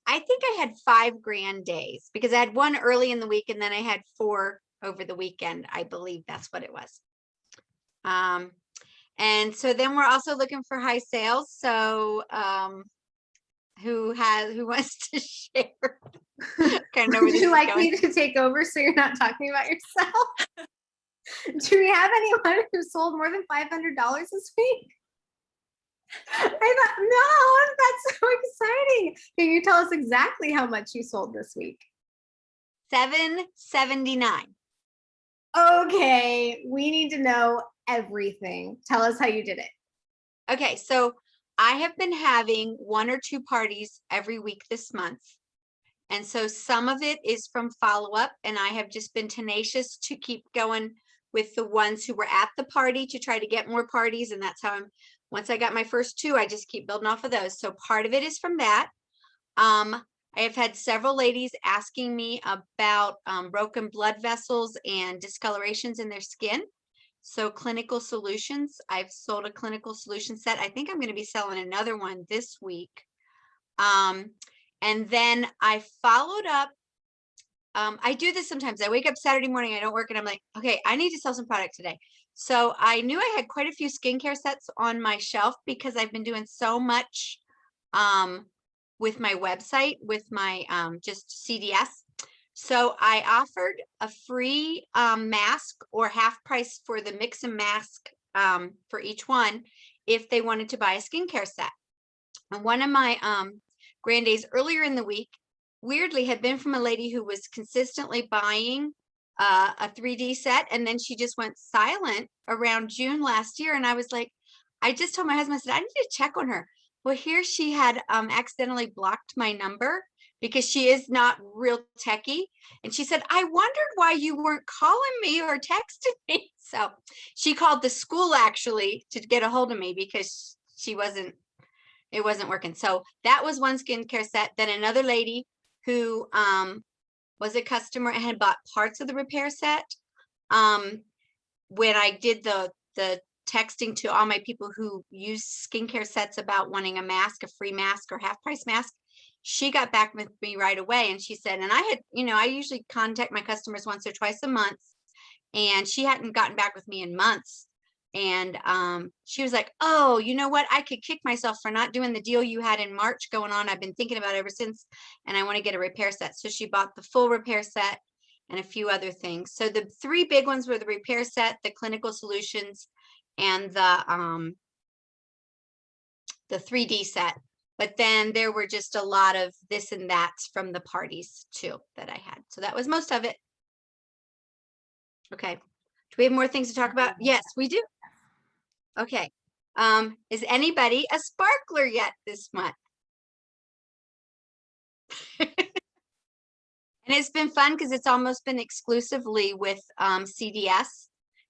I think I had 5 grand days because I had one early in the week and then I had 4 over the weekend. I believe that's what it was. And so then we're also looking for high sales. So, who wants to share? Kind of know where Would this you is like going. me to take over so you're not talking about yourself? Do we have anyone who sold more than $500 this week? I thought, no, that's so exciting. Can you tell us exactly how much you sold this week? $779. Okay, we need to know everything. Tell us how you did it. Okay, so I have been having 1 or 2 parties every week this month. And so some of it is from follow-up, and I have just been tenacious to keep going with the ones who were at the party to try to get more parties. And that's how once I got my first 2, I just keep building off of those. So part of it is from that. I have had several ladies asking me about broken blood vessels and discolorations in their skin. So clinical solutions, I've sold a clinical solution set. I think I'm going to be selling another one this week. And then I followed up. I do this sometimes. I wake up Saturday morning, I don't work, and I'm like, okay, I need to sell some product today. So I knew I had quite a few skincare sets on my shelf because I've been doing so much with my website, with my just CDS. So I offered a free mask or half price for the mix and mask for each one if they wanted to buy a skincare set. And one of my grand days earlier in the week, weirdly, had been from a lady who was consistently buying a 3D set, and then she just went silent around June last year. And I was like, I just told my husband, I said, I need to check on her. Well, here she had accidentally blocked my number because she is not real techie. And she said, I wondered why you weren't calling me or texting me. So she called the school actually to get a hold of me because it wasn't working. So that was one skincare set. Then another lady who was a customer and had bought parts of the repair set. When I did the texting to all my people who use skincare sets about wanting a mask, a free mask or half price mask, she got back with me right away. And she said, and I had, I usually contact my customers once or twice a month, and she hadn't gotten back with me in months. And she was like, oh, you know what? I could kick myself for not doing the deal you had in March going on. I've been thinking about it ever since, and I want to get a repair set. So she bought the full repair set and a few other things. So the 3 big ones were the repair set, the clinical solutions, and the 3D set. But then there were just a lot of this and that from the parties too that I had. So that was most of it. Okay. Do we have more things to talk about? Yes, we do. Okay. Is anybody a sparkler yet this month? And it's been fun because it's almost been exclusively with CDS.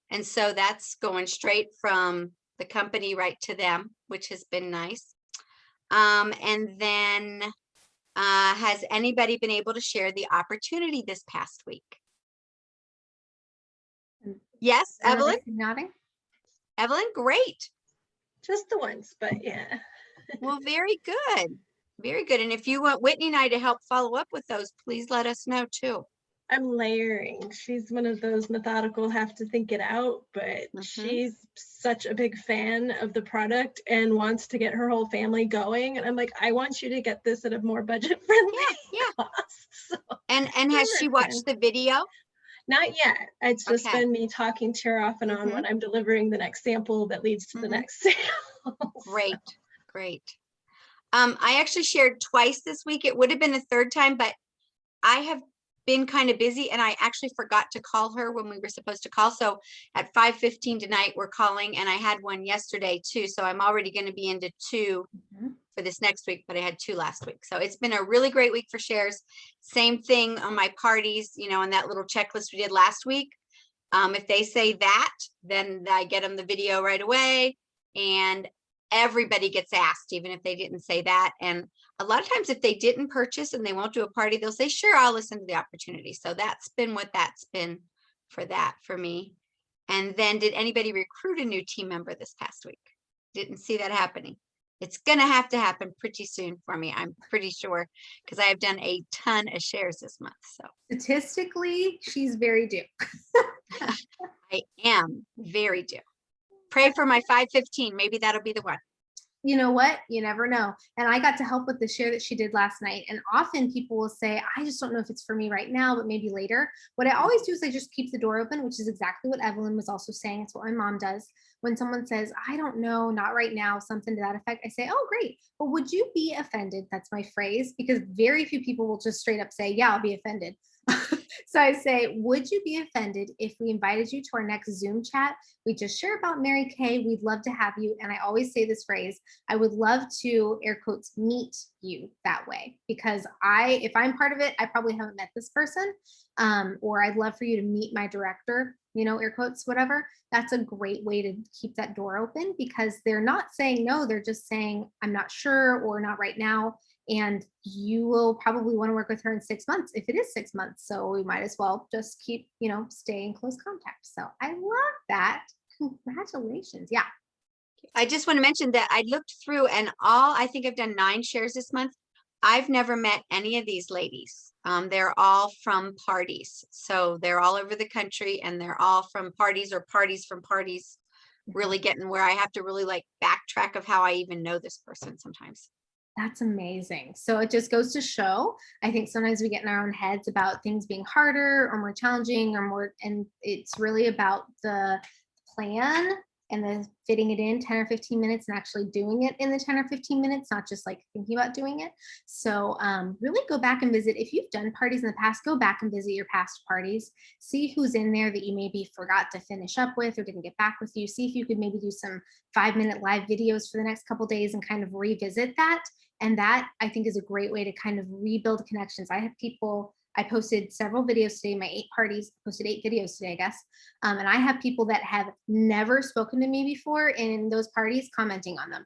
And so that's going straight from the company right to them, which has been nice. And then has anybody been able to share the opportunity this past week? Yes, Evelyn? Nodding. Evelyn, great. Just the ones, but yeah. Well, very good. Very good. And if you want Whitney and I to help follow up with those, please let us know too. I'm layering. She's one of those methodical, have to think it out, but she's such a big fan of the product and wants to get her whole family going. And I'm like, I want you to get this at a more budget friendly cost. So And has she watched the video? not yet. It's just Okay. been me talking to her off and on when I'm delivering the next sample that leads to the next sale. Great, great. I actually shared twice this week. It would have been a third time, but I have been kind of busy and I actually forgot to call her when we were supposed to call. So at 5:15 tonight, we're calling, and I had one yesterday too. So I'm already going to be into two for this next week, but I had two last week. So it's been a really great week for shares. Same thing on my parties, you know, on that little checklist we did last week. If they say that, then I get them the video right away, and everybody gets asked, even if they didn't say that. And a lot of times if they didn't purchase and they won't do a party, they'll say, sure, I'll listen to the opportunity. So that's been what that's been for me. And then did anybody recruit a new team member this past week? Didn't see that happening. It's going to happen pretty soon for me, I'm pretty sure, because I have done a ton of shares this month. So Statistically, she's very due. I am very due. Pray for my 5:15. Maybe that'll be the one. You know what? You never know. And I got to help with the share that she did last night. And often people will say, I just don't know if it's for me right now, but maybe later. What I always do is I just keep the door open, which is exactly what Evelyn was also saying. It's what my mom does. When someone says, I don't know, not right now, something to that effect, I say, oh, great. But would you be offended? That's my phrase, because very few people will just straight up say, yeah, I'll be offended. So I say, would you be offended if we invited you to our next Zoom chat? We just share about Mary Kay. We'd love to have you. And I always say this phrase, I would love to, air quotes, meet you that way, because if I'm part of it, I probably haven't met this person, or I'd love for you to meet my director, you know, air quotes, whatever. That's a great way to keep that door open, because they're not saying no, they're just saying, I'm not sure, or not right now. And you will probably want to work with her in 6 months if it is 6 months. So we might as well just keep, you know, stay in close contact. So I love that. Congratulations. Yeah. I just want to mention that I looked through, and I think I've done 9 shares this month. I've never met any of these ladies. They're all from parties. So they're all over the country, and they're all from parties or parties from parties, really getting where I have to really like backtrack of how I even know this person sometimes. That's amazing. So it just goes to show, I think sometimes we get in our own heads about things being harder or more challenging or more, and it's really about the plan and the fitting it in 10 or 15 minutes and actually doing it in the 10 or 15 minutes, not just like thinking about doing it. So really go back and visit. If you've done parties in the past, go back and visit your past parties. See who's in there that you maybe forgot to finish up with or didn't get back with you. See if you could maybe do some 5-minute live videos for the next couple of days and kind of revisit that. And that, I think, is a great way to kind of rebuild connections. I have people, I posted several videos today, my 8 parties, posted 8 videos today, I guess. And I have people that have never spoken to me before in those parties commenting on them.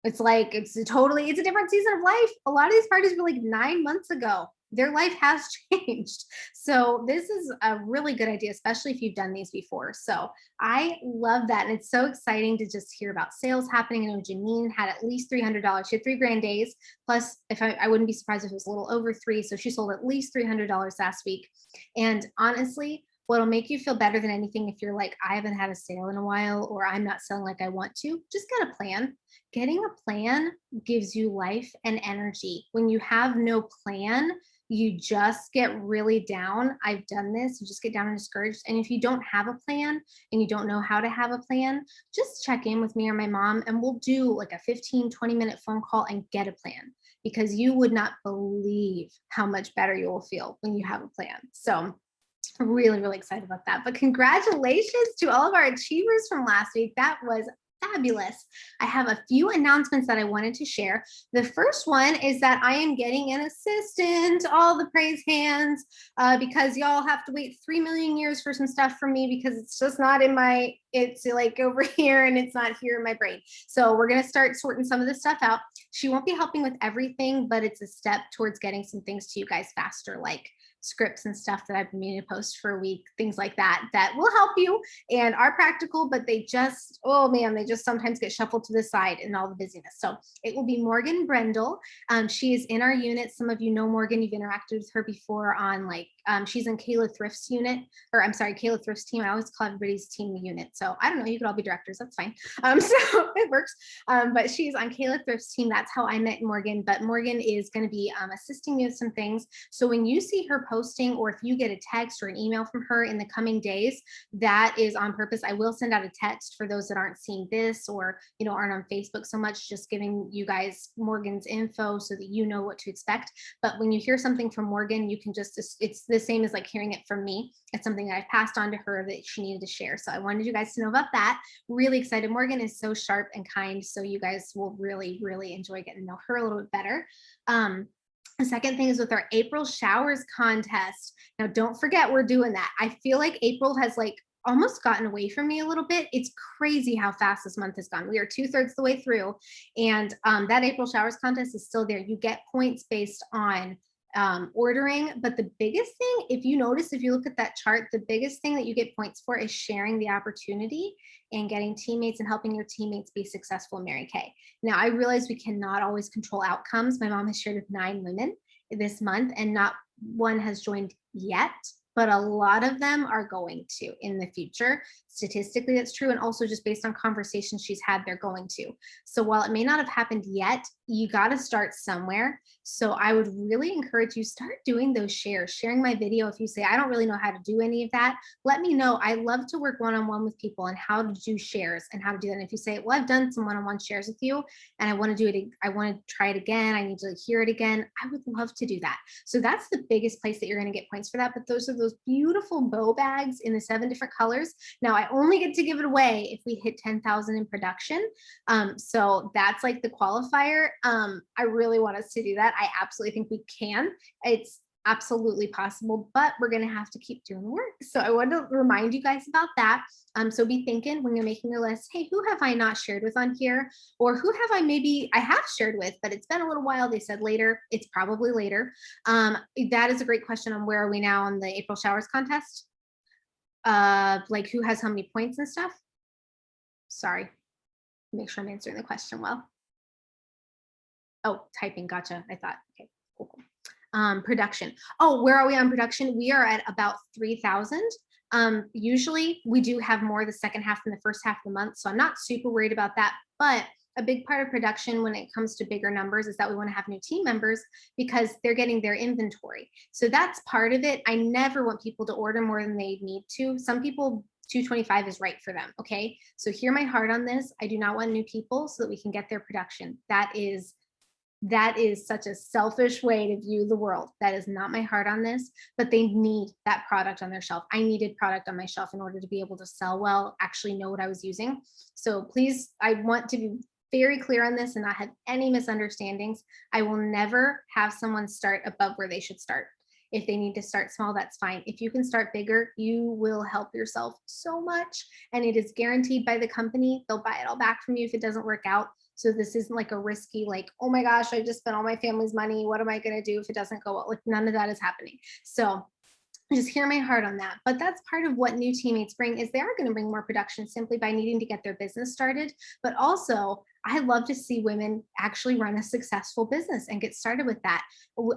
It's like, it's a different season of life. A lot of these parties were like 9 months ago. Their life has changed. So this is a really good idea, especially if you've done these before. So I love that. And it's so exciting to just hear about sales happening. I know Janine had at least $300. She had 3 grand days. Plus, if I wouldn't be surprised if it was a little over 3. So she sold at least $300 last week. And honestly, what'll make you feel better than anything, if you're like, I haven't had a sale in a while, or I'm not selling like I want to, just get a plan. Getting a plan gives you life and energy. When you have no plan, you just get really down. I've done this. You just get down and discouraged. And if you don't have a plan and you don't know how to have a plan, just check in with me or my mom, and we'll do like a 15-20-minute phone call and get a plan, because you would not believe how much better you will feel when you have a plan. So I'm really, really excited about that. But congratulations to all of our achievers from last week. That was fabulous. I have a few announcements that I wanted to share. The first one is that I am getting an assistant. All the praise hands, because y'all have to wait 3 million years for some stuff from me, because it's just not in my, it's like over here and it's not here in my brain. So we're going to start sorting some of this stuff out. She won't be helping with everything, but it's a step towards getting some things to you guys faster, like scripts and stuff that I've been meaning to post for a week, things like that, that will help you and are practical, but they just, oh man, they just sometimes get shuffled to the side in all the busyness. So it will be Morgan Brendel. She is in our unit. Some of you know Morgan, you've interacted with her before on like She's in Kayla Thrift's unit, or I'm sorry, Kayla Thrift's team. I always call everybody's team the unit. So I don't know, you could all be directors, that's fine. So it works. But she's on Kayla Thrift's team. That's how I met Morgan. But Morgan is going to be assisting me with some things. So when you see her posting, or if you get a text or an email from her in the coming days, that is on purpose. I will send out a text for those that aren't seeing this, or aren't on Facebook so much, just giving you guys Morgan's info so that you know what to expect. But when you hear something from Morgan, you can just, it's the same as like hearing it from me. It's something that I've passed on to her that she needed to share. So I wanted you guys to know about that. Really excited. Morgan is so sharp and kind. So you guys will really, really enjoy getting to know her a little bit better. The second thing is with our April showers contest. Now, don't forget we're doing that. I feel like April has like almost gotten away from me a little bit. It's crazy how fast this month has gone. We are 2/3 the way through, and that April showers contest is still there. You get points based on ordering, but the biggest thing, if you notice, if you look at that chart, the biggest thing that you get points for is sharing the opportunity and getting teammates and helping your teammates be successful in Mary Kay. Now, I realize we cannot always control outcomes. My mom has shared with 9 women this month, and not one has joined yet, but a lot of them are going to in the future. Statistically, that's true. And also just based on conversations she's had, they're going to. So while it may not have happened yet, you got to start somewhere. So I would really encourage you, start doing those shares, sharing my video. If you say, I don't really know how to do any of that, let me know. I love to work one-on-one with people on how to do shares and how to do that. And if you say, well, I've done some one-on-one shares with you and I want to do it, I want to try it again, I need to hear it again, I would love to do that. So that's the biggest place that you're going to get points for that. But those are those beautiful bow bags in the 7 different colors. Now I only get to give it away if we hit 10,000 in production. So that's like the qualifier. I really want us to do that. I absolutely think we can. It's absolutely possible, but we're going to have to keep doing the work. So I want to remind you guys about that. So be thinking when you're making your list, hey, who have I not shared with on here? Or who have I maybe I have shared with, but it's been a little while. They said later. It's probably later. That is a great question on where are we now on the April showers contest? Like who has how many points and stuff? Sorry, make sure I'm answering the question well. Oh, typing, gotcha. I thought, okay, cool. Production. Oh, where are we on production? We are at about 3,000. Usually we do have more the second half than the first half of the month. So I'm not super worried about that, but a big part of production when it comes to bigger numbers is that we want to have new team members because they're getting their inventory. So that's part of it. I never want people to order more than they need to. Some people 225 is right for them. Okay. So hear my heart on this. I do not want new people so that we can get their production. That is such a selfish way to view the world. That is not my heart on this, but they need that product on their shelf. I needed product on my shelf in order to be able to sell well, actually know what I was using. So please, I want to be very clear on this and not have any misunderstandings. I will never have someone start above where they should start. If they need to start small, that's fine. If you can start bigger, you will help yourself so much. And it is guaranteed by the company. They'll buy it all back from you if it doesn't work out. So this isn't like a risky, like, oh my gosh, I just spent all my family's money. What am I going to do if it doesn't go well? Like none of that is happening. So just hear my heart on that. But that's part of what new teammates bring is they are going to bring more production simply by needing to get their business started. But also I love to see women actually run a successful business and get started with that.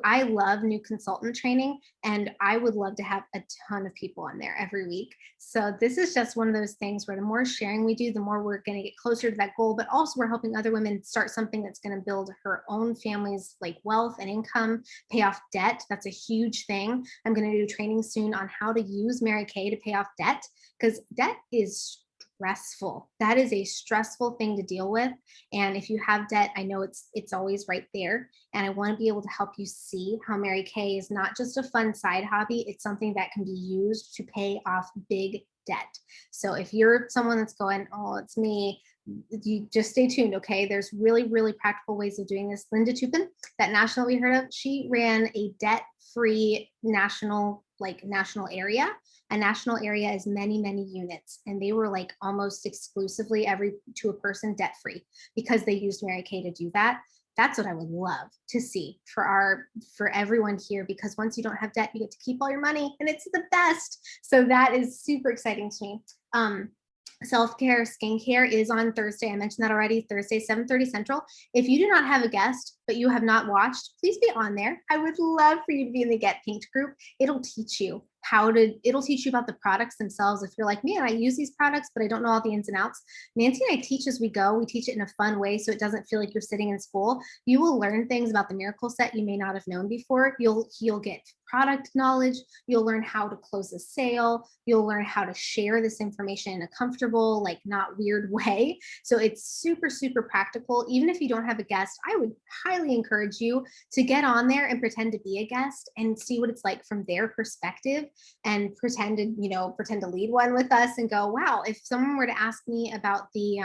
I love new consultant training, and I would love to have a ton of people on there every week. So this is just one of those things where the more sharing we do, the more we're going to get closer to that goal, but also we're helping other women start something that's going to build her own family's like wealth and income, pay off debt. That's a huge thing. I'm going to do training soon on how to use Mary Kay to pay off debt, because debt is stressful. That is a stressful thing to deal with. And if you have debt, I know it's always right there. And I want to be able to help you see how Mary Kay is not just a fun side hobby. It's something that can be used to pay off big debt. So if you're someone that's going, oh, it's me, you just stay tuned. Okay. There's really, really practical ways of doing this. Linda Tupin, that national we heard of, she ran a debt-free national area. A national area is many, many units, and they were like almost exclusively every to a person debt free because they used Mary Kay to do that. That's what I would love to see for everyone here, because once you don't have debt, you get to keep all your money and it's the best. So that is super exciting to me. Self-care skincare is on Thursday. I mentioned that already. Thursday, 7:30 Central. If you do not have a guest, but you have not watched, please be on there. I would love for you to be in the Get Pinked group. It'll teach you about the products themselves. If you're like, man, I use these products, but I don't know all the ins and outs. Nancy and I teach as we go. We teach it in a fun way so it doesn't feel like you're sitting in school. You will learn things about the Miracle Set you may not have known before. You'll get product knowledge. You'll learn how to close a sale. You'll learn how to share this information in a comfortable, like not weird way. So it's super, super practical. Even if you don't have a guest, I would highly encourage you to get on there and pretend to be a guest and see what it's like from their perspective, and pretend to lead one with us and go, wow, if someone were to ask me about the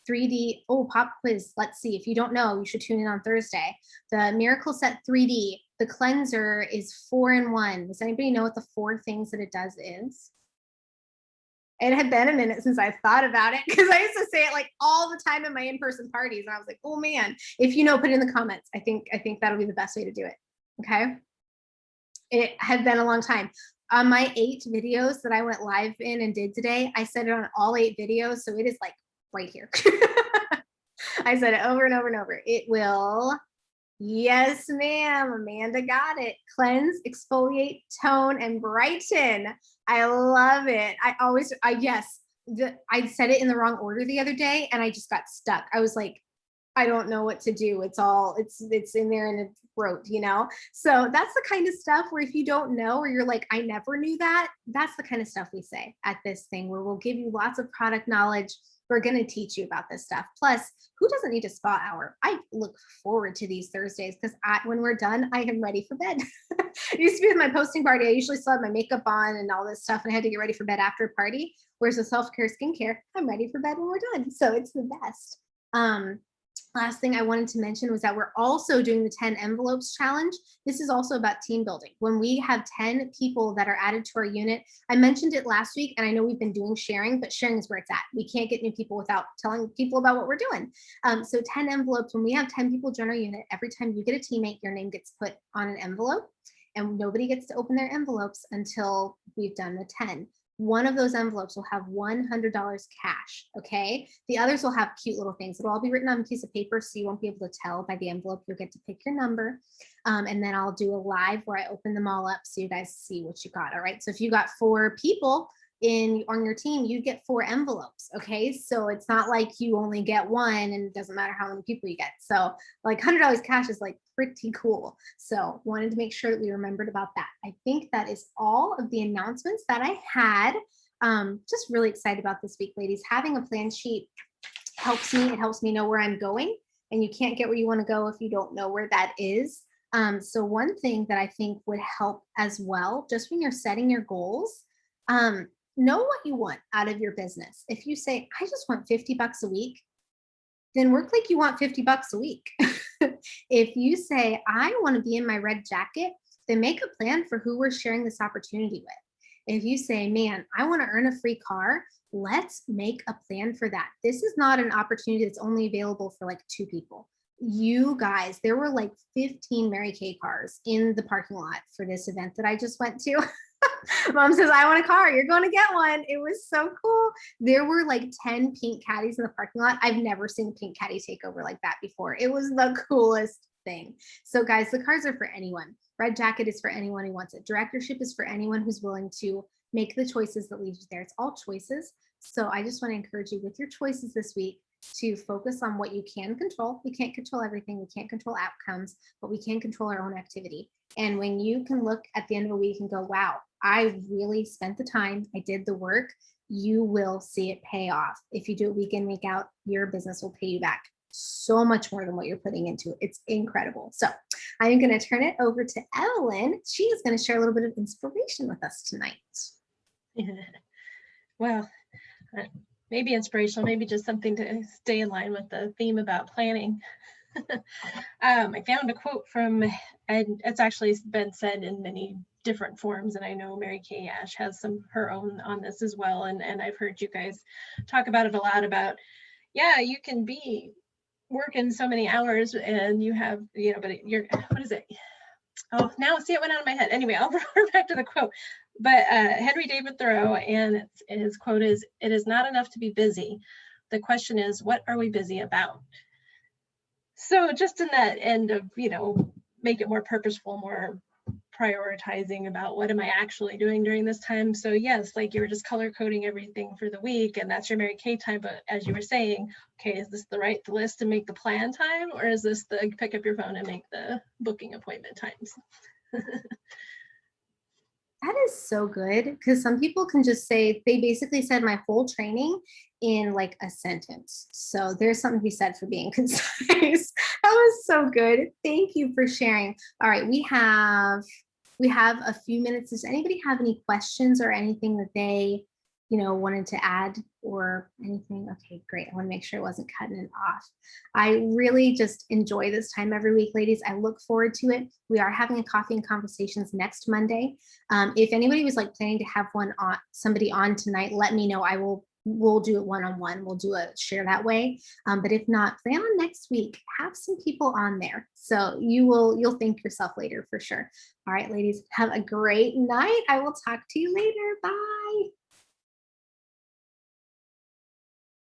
3D, pop quiz, let's see. If you don't know, you should tune in on Thursday. The Miracle Set 3D, the cleanser is 4-in-1. Does anybody know what the 4 things that it does is? It had been a minute since I thought about it, because I used to say it like all the time in my in-person parties. And I was like, oh man, if you know, put it in the comments. I think that'll be the best way to do it. Okay. It had been a long time. On my 8 videos that I went live in and did today, I said it on all 8 videos. So it is like right here. I said it over and over and over. It will, yes, ma'am, Amanda got it. Cleanse, exfoliate, tone, and brighten. I love it. I said it in the wrong order the other day and I just got stuck. I was like, I don't know what to do. It's in there and it's wrote, So that's the kind of stuff where if you don't know, or you're like, I never knew that, that's the kind of stuff we say at this thing, where we'll give you lots of product knowledge. We're going to teach you about this stuff. Plus, who doesn't need a spa hour? I look forward to these Thursdays because when we're done, I am ready for bed. It used to be with my posting party. I usually still had my makeup on and all this stuff, and I had to get ready for bed after a party. Whereas with self-care skincare, I'm ready for bed when we're done. So it's the best. Last thing I wanted to mention was that we're also doing the 10 envelopes challenge. This is also about team building. When we have 10 people that are added to our unit, I mentioned it last week, and I know we've been doing sharing, but sharing is where it's at. We can't get new people without telling people about what we're doing. So 10 envelopes, when we have 10 people join our unit, every time you get a teammate, your name gets put on an envelope, and nobody gets to open their envelopes until we've done the 10. One of those envelopes will have $100 cash, okay? The others will have cute little things. It'll all be written on a piece of paper, so you won't be able to tell by the envelope. You'll get to pick your number. And then I'll do a live where I open them all up so you guys see what you got, all right? So if you got 4 people on your team, you get 4 envelopes, okay? So it's not like you only get one and it doesn't matter how many people you get. So like $100 cash is like pretty cool. So wanted to make sure that we remembered about that. I think that is all of the announcements that I had. Just really excited about this week, ladies. Having a plan sheet helps me. It helps me know where I'm going, and you can't get where you want to go if you don't know where that is. So one thing that I think would help as well, just when you're setting your goals, know what you want out of your business. If you say, I just want $50 a week, then work like you want $50 a week. If you say, I want to be in my red jacket, then make a plan for who we're sharing this opportunity with. If you say, man, I want to earn a free car, let's make a plan for that. This is not an opportunity that's only available for like 2 people. You guys, there were like 15 Mary Kay cars in the parking lot for this event that I just went to. Mom says, I want a car. You're going to get one. It was so cool. There were like 10 pink caddies in the parking lot. I've never seen a pink caddy take over like that before. It was the coolest thing. So guys, the cars are for anyone. Red jacket is for anyone who wants it. Directorship is for anyone who's willing to make the choices that lead you there. It's all choices. So I just want to encourage you with your choices this week to focus on what you can control. We can't control everything. We can't control outcomes, but we can control our own activity. And when you can look at the end of a week and go, wow, I really spent the time, I did the work, you will see it pay off. If you do it week in, week out, your business will pay you back so much more than what you're putting into it. It's incredible. So I'm going to turn it over to Evelyn. She is going to share a little bit of inspiration with us tonight. Well, maybe inspirational, maybe just something to stay in line with the theme about planning. I found a quote from, and it's actually been said in many different forms, and I know Mary Kay Ash has her own on this as well, and I've heard you guys talk about it a lot about, yeah, you can be working so many hours and you have, but you're, what is it? Oh, now see, it went out of my head. Anyway, I'll refer back to the quote. But Henry David Thoreau, and his quote is, "It is not enough to be busy. The question is, what are we busy about?" So just in that end of, make it more purposeful, more prioritizing about what am I actually doing during this time. So yes, like you were just color coding everything for the week and that's your Mary Kay time. But as you were saying, okay, is this the right list to make the plan time, or is this the pick up your phone and make the booking appointment times? That is so good, because some people can just say, they basically said my whole training in like a sentence. So there's something to be said for being concise. That was so good. Thank you for sharing. All right, we have a few minutes. Does anybody have any questions or anything that they wanted to add or anything? Okay, great. I want to make sure I wasn't cutting it off. I really just enjoy this time every week, ladies. I look forward to it. We are having a coffee and conversations next Monday. If anybody was like planning to have somebody on tonight, let me know. We'll do it one-on-one. We'll do a share that way. But if not, plan on next week. Have some people on there. So you'll thank yourself later for sure. All right, ladies, have a great night. I will talk to you later. Bye.